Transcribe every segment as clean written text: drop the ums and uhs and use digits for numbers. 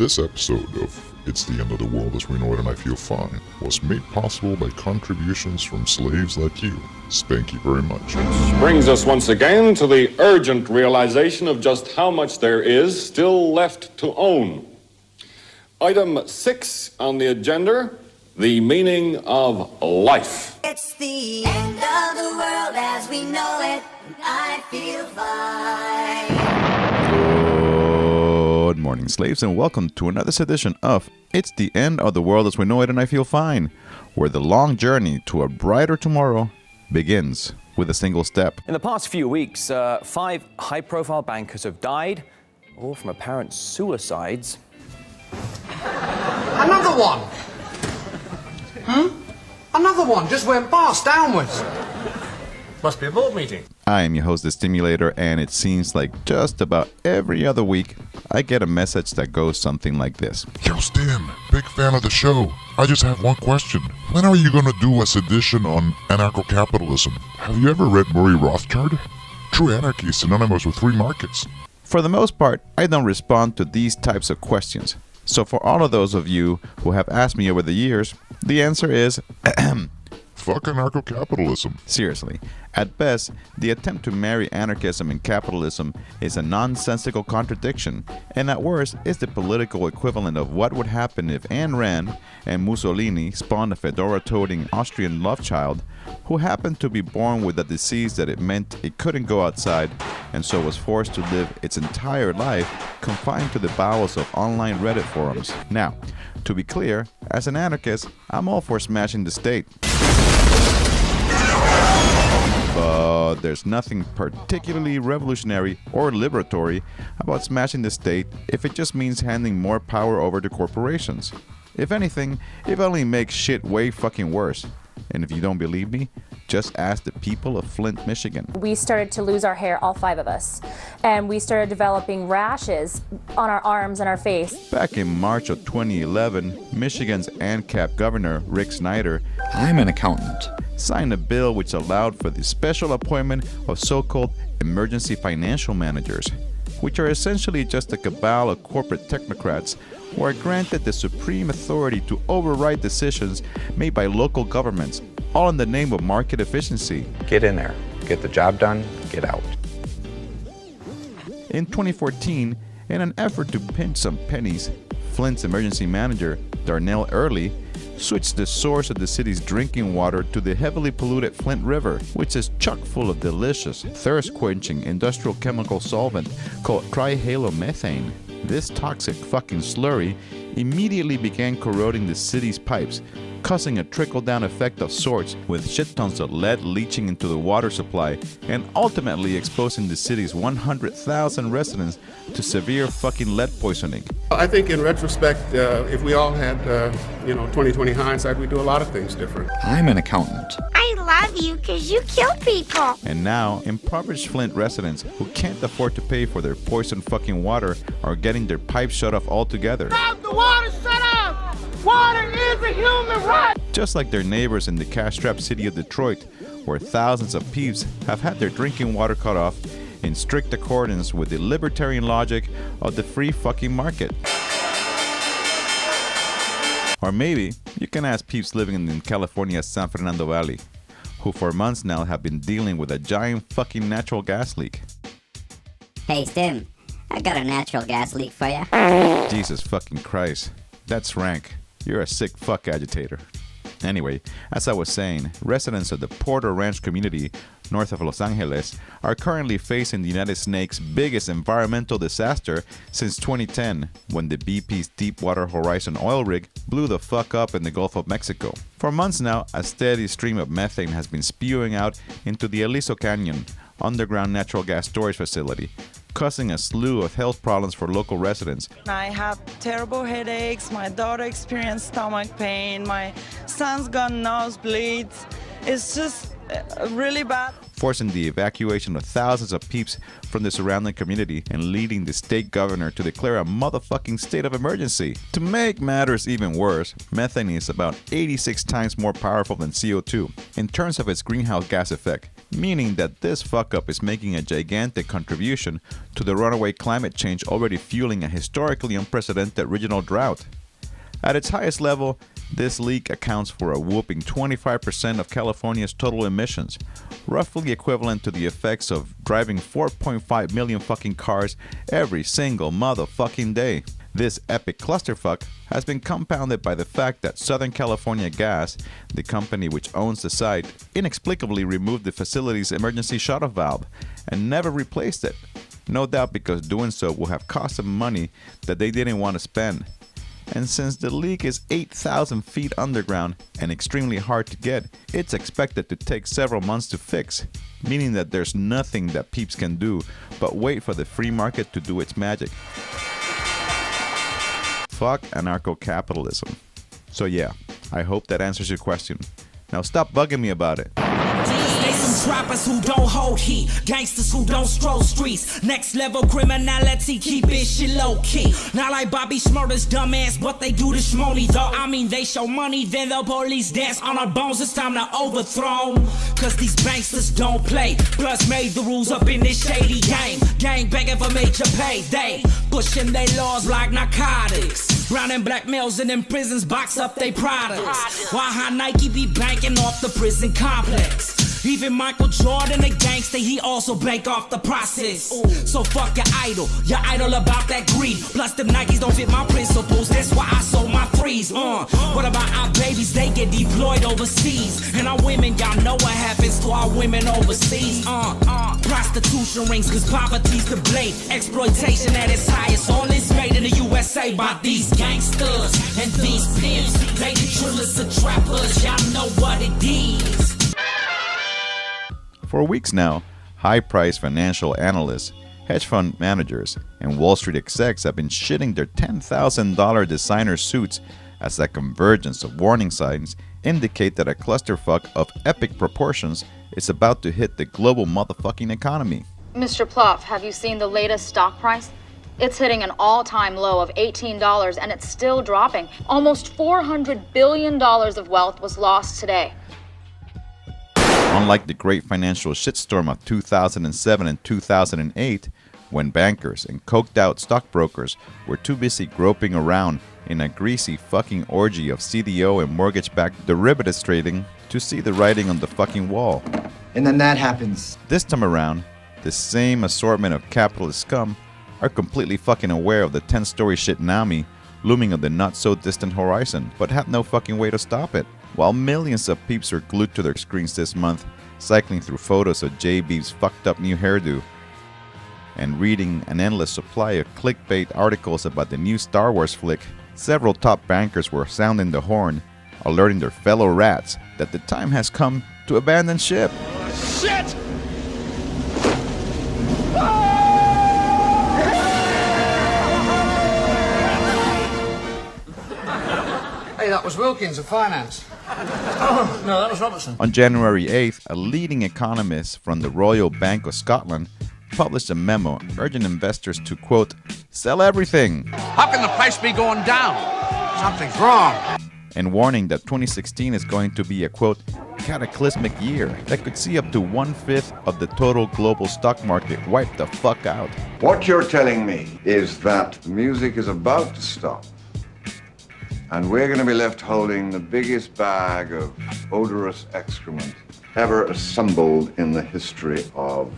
This episode of It's the End of the World as We Know It and I Feel Fine was made possible by contributions from slaves like you. Thank you very much. Which brings us once again to the urgent realization of just how much there is still left to own. Item 6 on the agenda, the meaning of life. It's the end of the world as we know it, and I feel fine. Good morning, slaves, and welcome to another edition of It's the End of the World as We Know It and I Feel Fine, where the long journey to a brighter tomorrow begins with a single step. In the past few weeks, 5 high-profile bankers have died, all from apparent suicides. Another one! Another one just went past, downwards. Must be a board meeting. I am your host, the Stimulator, and it seems like just about every other week, I get a message that goes something like this. Yo, Stim, big fan of the show. I just have one question. When are you gonna do a sedition on anarcho-capitalism? Have you ever read Murray Rothbard? True anarchy is synonymous with free markets. For the most part, I don't respond to these types of questions. So for all of those of you who have asked me over the years, the answer is Fuck anarcho-capitalism. Seriously, at best, the attempt to marry anarchism and capitalism is a nonsensical contradiction, and at worst, is the political equivalent of what would happen if Ayn Rand and Mussolini spawned a fedora-toting Austrian love child who happened to be born with a disease that it meant it couldn't go outside and so was forced to live its entire life confined to the bowels of online Reddit forums. Now, to be clear, as an anarchist, I'm all for smashing the state. But there's nothing particularly revolutionary or liberatory about smashing the state if it just means handing more power over to corporations. If anything, it only makes shit way fucking worse. And if you don't believe me, just ask the people of Flint, Michigan. We started to lose our hair, all 5 of us, and we started developing rashes on our arms and our face. Back in March of 2011, Michigan's ANCAP governor, Rick Snyder, I'm an accountant, signed a bill which allowed for the special appointment of so-called emergency financial managers, which are essentially just a cabal of corporate technocrats who are granted the supreme authority to override decisions made by local governments, all in the name of market efficiency. get in there, get the job done, get out. In 2014, in an effort to pinch some pennies, Flint's emergency manager, Darnell Early, switched the source of the city's drinking water to the heavily polluted Flint River, which is chock full of delicious, thirst-quenching industrial chemical solvent called trihalomethane. This toxic fucking slurry immediately began corroding the city's pipes, causing a trickle-down effect of sorts, with shit tons of lead leaching into the water supply and ultimately exposing the city's 100,000 residents to severe fucking lead poisoning. I think in retrospect, if we all had, 20/20 hindsight, we'd do a lot of things different. I'm an accountant. I love you because you kill people. And now, impoverished Flint residents who can't afford to pay for their poisoned fucking water are getting their pipes shut off altogether. Stop the water, shut up! Water is a human right! Just like their neighbors in the cash-strapped city of Detroit, where thousands of peeps have had their drinking water cut off in strict accordance with the libertarian logic of the free fucking market. Or maybe you can ask peeps living in California's San Fernando Valley, who for months now have been dealing with a giant fucking natural gas leak. Hey Stim, I got a natural gas leak for you. Jesus fucking Christ, that's rank. You're a sick fuck agitator. Anyway, as I was saying, residents of the Porter Ranch community north of Los Angeles are currently facing the United States' biggest environmental disaster since 2010, when the BP's Deepwater Horizon oil rig blew the fuck up in the Gulf of Mexico. For months now, a steady stream of methane has been spewing out into the Aliso Canyon underground natural gas storage facility, causing a slew of health problems for local residents. I have terrible headaches, my daughter experienced stomach pain, my son's got nosebleeds. It's just really bad. forcing the evacuation of thousands of peeps from the surrounding community and leading the state governor to declare a motherfucking state of emergency. To make matters even worse, methane is about 86 times more powerful than CO2 in terms of its greenhouse gas effect, meaning that this fuck-up is making a gigantic contribution to the runaway climate change already fueling a historically unprecedented regional drought. At its highest level, this leak accounts for a whooping 25% of California's total emissions, roughly equivalent to the effects of driving 4.5 million fucking cars every single motherfucking day. This epic clusterfuck has been compounded by the fact that Southern California Gas, the company which owns the site, inexplicably removed the facility's emergency shutoff valve and never replaced it. No doubt because doing so will have cost them money that they didn't want to spend. And since the leak is 8,000 feet underground and extremely hard to get, it's expected to take several months to fix, meaning that there's nothing that peeps can do but wait for the free market to do its magic. Fuck anarcho-capitalism. So yeah, I hope that answers your question. Now stop bugging me about it. They some trappers who don't hold heat, gangsters who don't stroll streets, next level criminality, keep it shit low key. Not like Bobby Shmurda's dumbass, but they do the shmoney though. I mean they show money, then the police dance on our bones. It's time to overthrow 'em, cause these banksters don't play. Plus made the rules up in this shady game. Gang begging for major payday, pushing they laws like narcotics. Rounding black males in them prisons box up they products. Why how Nike be banking off the prison complex? Even Michael Jordan, a gangster, he also bank off the process. So fuck your idol about that greed. Plus them Nikes don't fit my principles, that's why I sold my threes. What about our babies? They get deployed overseas. And our women, y'all know what happens to our women overseas. Prostitution rings, cause poverty's the blame. Exploitation at its highest, all is made in the USA by these gangsters and these pimps. They the trillers of trappers, y'all know what it is. For weeks now, high-priced financial analysts, hedge fund managers, and Wall Street execs have been shitting their $10,000 designer suits as a convergence of warning signs indicate that a clusterfuck of epic proportions is about to hit the global motherfucking economy. Mr. Pluff, have you seen the latest stock price? It's hitting an all-time low of $18 and it's still dropping. Almost $400 billion of wealth was lost today. Unlike the great financial shitstorm of 2007 and 2008, when bankers and coked-out stockbrokers were too busy groping around in a greasy fucking orgy of CDO and mortgage-backed derivatives trading to see the writing on the fucking wall. And then that happens. This time around, the same assortment of capitalist scum are completely fucking aware of the 10-story shitnami looming on the not-so-distant horizon, but have no fucking way to stop it. While millions of peeps are glued to their screens this month, cycling through photos of J-Beeb's fucked up new hairdo, and reading an endless supply of clickbait articles about the new Star Wars flick, several top bankers were sounding the horn, alerting their fellow rats that the time has come to abandon ship. Shit! Hey, that was Wilkins of Finance. Oh, no, that was Robertson. On January 8th, a leading economist from the Royal Bank of Scotland published a memo urging investors to, quote, sell everything. How can the price be going down? Something's wrong. And warning that 2016 is going to be a, quote, cataclysmic year that could see up to 1/5 of the total global stock market wiped the fuck out. What you're telling me is that the music is about to stop. And we're going to be left holding the biggest bag of odorous excrement ever assembled in the history of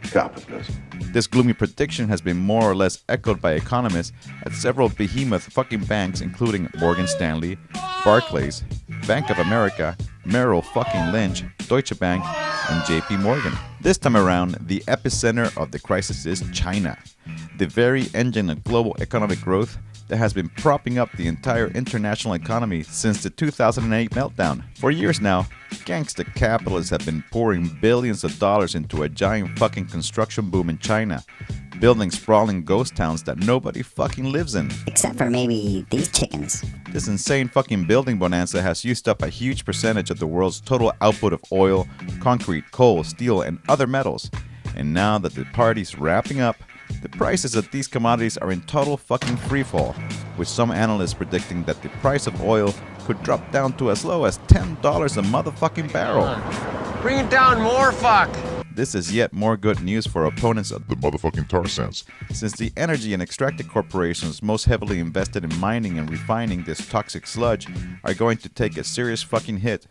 capitalism. This gloomy prediction has been more or less echoed by economists at several behemoth fucking banks, including Morgan Stanley, Barclays, Bank of America, Merrill fucking Lynch, Deutsche Bank, and JP Morgan. This time around, the epicenter of the crisis is China, the very engine of global economic growth that has been propping up the entire international economy since the 2008 meltdown. For years now, gangsta capitalists have been pouring billions of dollars into a giant fucking construction boom in China, building sprawling ghost towns that nobody fucking lives in. Except for maybe these chickens. This insane fucking building bonanza has used up a huge percentage of the world's total output of oil, concrete, coal, steel, and other metals. And now that the party's wrapping up, the prices of these commodities are in total fucking freefall, with some analysts predicting that the price of oil could drop down to as low as $10 a motherfucking barrel. Bring it down more, fuck! This is yet more good news for opponents of The motherfucking tar sands. since the energy and extractive corporations most heavily invested in mining and refining this toxic sludge are going to take a serious fucking hit.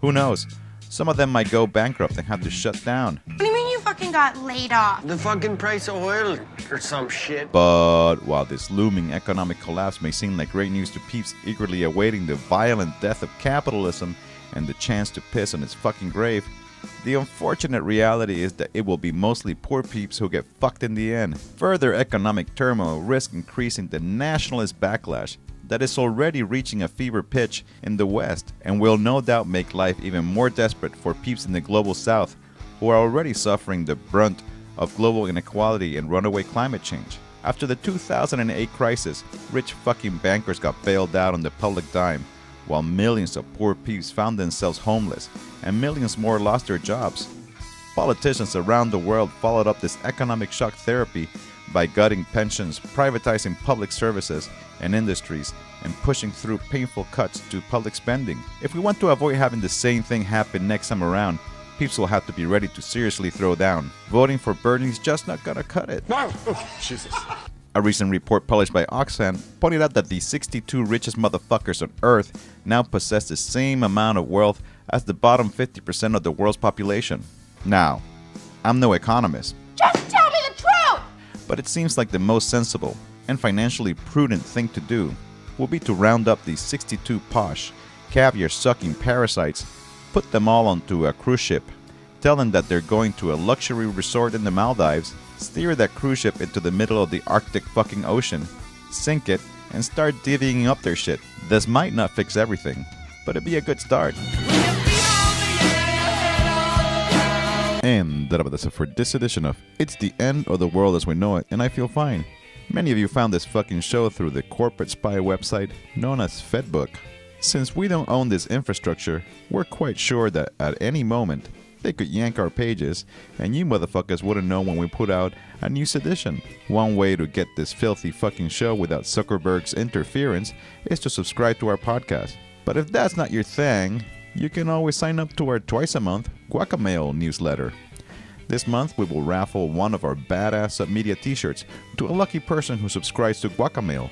Who knows? Some of them might go bankrupt and have to shut down. What do you mean you fucking got laid off? The fucking price of oil or some shit. But while this looming economic collapse may seem like great news to peeps eagerly awaiting the violent death of capitalism and the chance to piss on its fucking grave, the unfortunate reality is that it will be mostly poor peeps who get fucked in the end. Further economic turmoil risks increasing the nationalist backlash that is already reaching a fever pitch in the West and will no doubt make life even more desperate for peeps in the global South who are already suffering the brunt of global inequality and runaway climate change. After the 2008 crisis, rich fucking bankers got bailed out on the public dime, while millions of poor peeps found themselves homeless and millions more lost their jobs. Politicians around the world followed up this economic shock therapy by gutting pensions, privatizing public services and industries, and pushing through painful cuts to public spending. If we want to avoid having the same thing happen next time around, peeps will have to be ready to seriously throw down. Voting for Bernie's just not gonna cut it. No! Oh, Jesus. A recent report published by Oxfam pointed out that the 62 richest motherfuckers on Earth now possess the same amount of wealth as the bottom 50% of the world's population. Now, I'm no economist, Just tell me the truth! but it seems like the most sensible and financially prudent thing to do will be to round up these 62 posh, caviar-sucking parasites, put them all onto a cruise ship, tell them that they're going to a luxury resort in the Maldives, steer that cruise ship into the middle of the Arctic fucking ocean, sink it, and start divvying up their shit. This might not fix everything, but it'd be a good start. And that's it for this edition of It's the End of the World as We Know It, and I feel fine. Many of you found this fucking show through the corporate spy website known as Fedbook. Since we don't own this infrastructure, we're quite sure that at any moment, they could yank our pages, and you motherfuckers wouldn't know when we put out a new edition. One way to get this filthy fucking show without Zuckerberg's interference is to subscribe to our podcast. But if that's not your thing, you can always sign up to our twice-a-month Guacamail newsletter. This month, we will raffle one of our badass Submedia t-shirts to a lucky person who subscribes to Guacamail.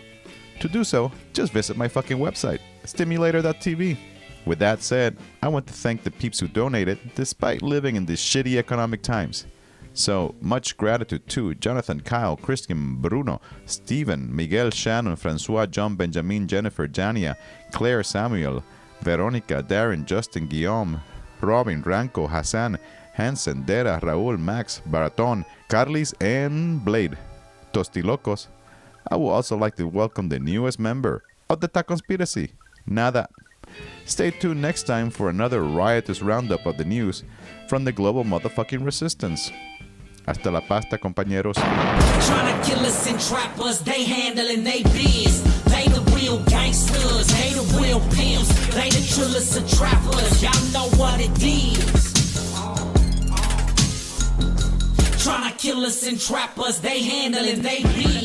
To do so, just visit my fucking website, Stimulator.tv. With that said, I want to thank the peeps who donated despite living in these shitty economic times. So, much gratitude to Jonathan, Kyle, Christian, Bruno, Steven, Miguel, Shannon, Francois, John, Benjamin, Jennifer, Jania, Claire, Samuel, Veronica, Darren, Justin, Guillaume, Robin, Ranko, Hassan, Hansen, Dera, Raul, Max, Baraton, Carlis, and Blade. Tostilocos. I would also like to welcome the newest member of the Taconspiracy, Nada. Stay tuned next time for another riotous roundup of the news from the global motherfucking resistance. Hasta la pasta, compañeros. Tryna kill us and trap us, they handling they biz. They the real gangsters, they the real pimps. They the trillers and trappers, y'all know what it is. Tryna kill us and trap us, they handling they biz.